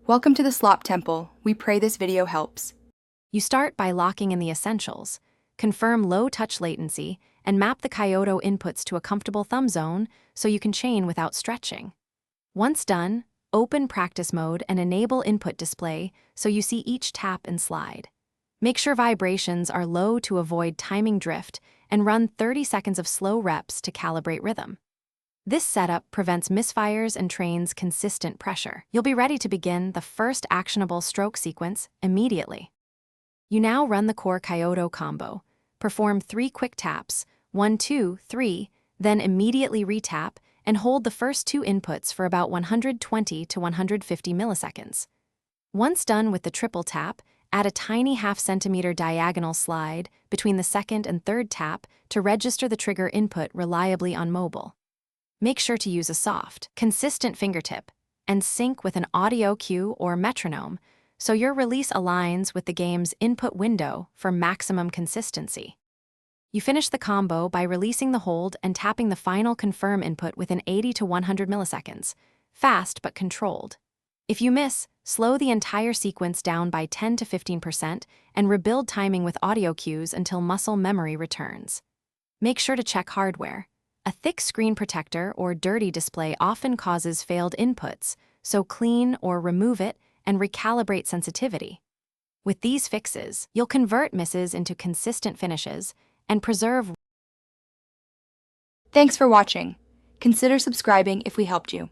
Welcome to the Slop Temple. We pray this video helps. You start by locking in the essentials, confirm low touch latency, and map the Kyoto inputs to a comfortable thumb zone so you can chain without stretching. Once done, open practice mode and enable input display so you see each tap and slide. Make sure vibrations are low to avoid timing drift and run 30 seconds of slow reps to calibrate rhythm. This setup prevents misfires and trains consistent pressure. You'll be ready to begin the first actionable stroke sequence immediately. You now run the core Kyoto combo. Perform 3 quick taps, 1, 2, 3, then immediately retap and hold the first 2 inputs for about 120 to 150 milliseconds. Once done with the triple tap, add a tiny half-centimeter diagonal slide between the second and third tap to register the trigger input reliably on mobile. Make sure to use a soft, consistent fingertip and sync with an audio cue or metronome so your release aligns with the game's input window for maximum consistency. You finish the combo by releasing the hold and tapping the final confirm input within 80 to 100 milliseconds, fast but controlled. If you miss, slow the entire sequence down by 10 to 15% and rebuild timing with audio cues until muscle memory returns. Make sure to check hardware. A thick screen protector or dirty display often causes failed inputs, so clean or remove it and recalibrate sensitivity. With these fixes, you'll convert misses into consistent finishes and preserve. Thanks for watching. Consider subscribing if we helped you.